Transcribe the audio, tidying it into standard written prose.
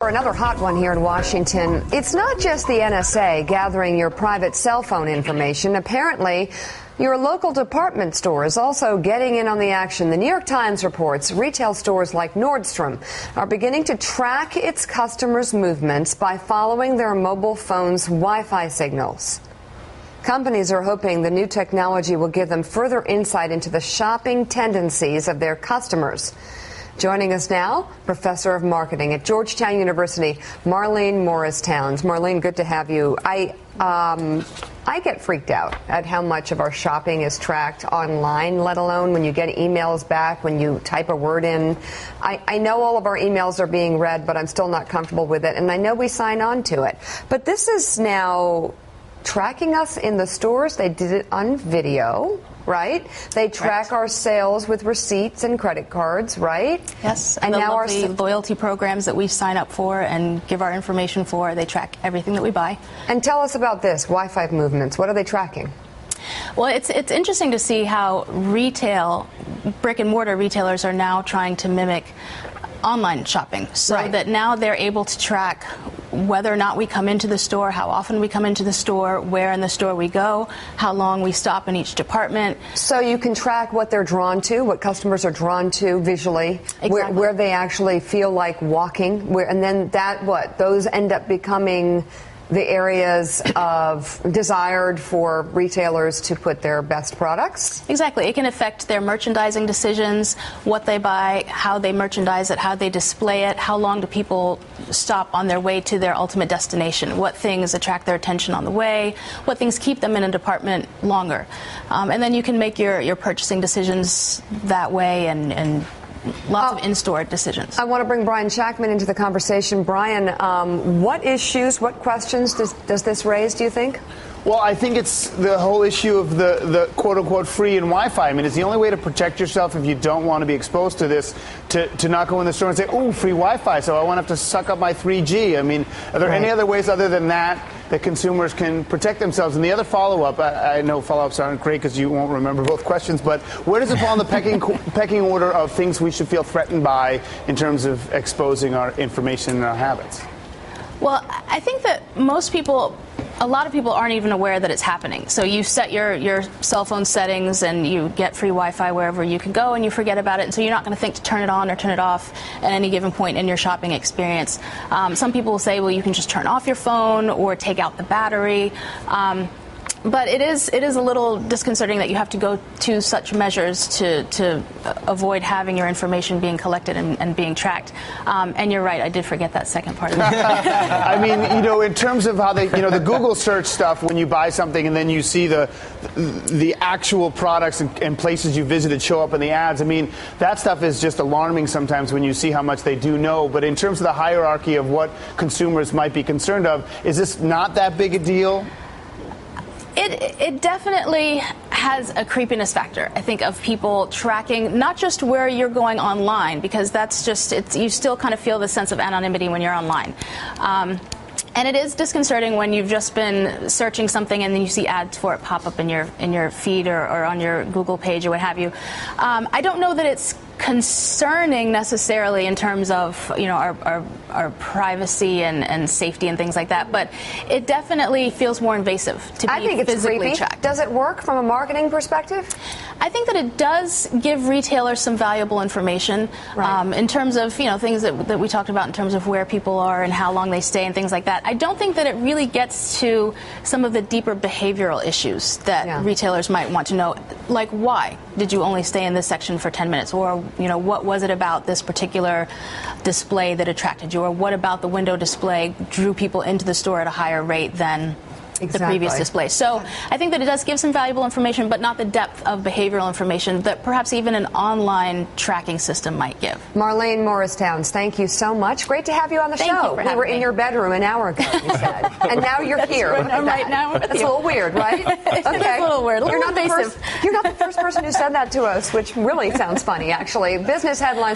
For another hot one here in Washington, it's not just the NSA gathering your private cell phone information. Apparently, your local department store is also getting in on the action. The New York Times reports retail stores like Nordstrom are beginning to track its customers' movements by following their mobile phones' Wi-Fi signals. Companies are hoping the new technology will give them further insight into the shopping tendencies of their customers. Joining us now, Professor of Marketing at Georgetown University, Marlene Morris-Towns. Marlene, good to have you. I get freaked out at how much of our shopping is tracked online, let alone when you get emails back, when you type a word in. I know all of our emails are being read, but I'm still not comfortable with it, and I know we sign on to it. But this is now tracking us in the stores. They did it on video, right? They track our sales with receipts and credit cards, right? Yes, and now our loyalty programs that we sign up for and give our information for, they track everything that we buy. And tell us about this, Wi-Fi movements. What are they tracking? Well, it's interesting to see how brick and mortar retailers are now trying to mimic online shopping, so that now they're able to track whether or not we come into the store, how often we come into the store, where in the store we go, how long we stop in each department. So you can track what they're drawn to, what customers are drawn to visually, where they actually feel like walking, and then those end up becoming the areas of desired for retailers to put their best products? Exactly. It can affect their merchandising decisions, what they buy, how they merchandise it, how they display it, how long do people stop on their way to their ultimate destination, what things attract their attention on the way, what things keep them in a department longer. And then you can make your purchasing decisions that way and lots of in-store decisions. I want to bring Brian Shackman into the conversation. Brian, what issues, what questions does this raise, do you think? Well, I think it's the whole issue of the quote-unquote free and Wi-Fi. I mean, it's the only way to protect yourself if you don't want to be exposed to this, to not go in the store and say, oh, free Wi-Fi, so I won't have to suck up my 3G. I mean, are there any other ways other than that consumers can protect themselves? And the other follow-up, I know follow-ups aren't great because you won't remember both questions, but where does it fall in the pecking order of things we should feel threatened by in terms of exposing our information and our habits? Well, I think that a lot of people aren't even aware that it's happening. So you set your cell phone settings and you get free Wi-Fi wherever you can go and you forget about it. And so you're not going to think to turn it on or turn it off at any given point in your shopping experience. Some people will say, well, you can just turn off your phone or take out the battery. But it is a little disconcerting that you have to go to such measures to avoid having your information being collected and being tracked. And you're right, I did forget that second part of it. I mean, in terms of how the Google search stuff, when you buy something and then you see the actual products and places you visited show up in the ads, I mean, that stuff is just alarming sometimes when you see how much they do know. But in terms of the hierarchy of what consumers might be concerned of, is this not that big a deal? It definitely has a creepiness factor, I think, of people tracking not just where you're going online, because that's you still kind of feel the sense of anonymity when you're online. And it is disconcerting when you've just been searching something and then you see ads for it pop up in your feed or on your Google page or what have you. I don't know that it's concerning necessarily in terms of our privacy and safety and things like that, but it definitely feels more invasive to be physically tracked. Does it work from a marketing perspective? I think that it does give retailers some valuable information in terms of things that we talked about in terms of where people are and how long they stay and things like that. I don't think that it really gets to some of the deeper behavioral issues that retailers might want to know, like why did you only stay in this section for 10 minutes, or what was it about this particular display that attracted you, or what about the window display drew people into the store at a higher rate than the previous display. So I think that it does give some valuable information, but not the depth of behavioral information that perhaps even an online tracking system might give. Marlene Morris-Towns, thank you so much. Great to have you on the show. We were in your bedroom an hour ago, you said. And now you're here. Right now. That's a little weird, right? It's a little weird. You're not the first person who said that to us, which really sounds funny, actually. Business headlines.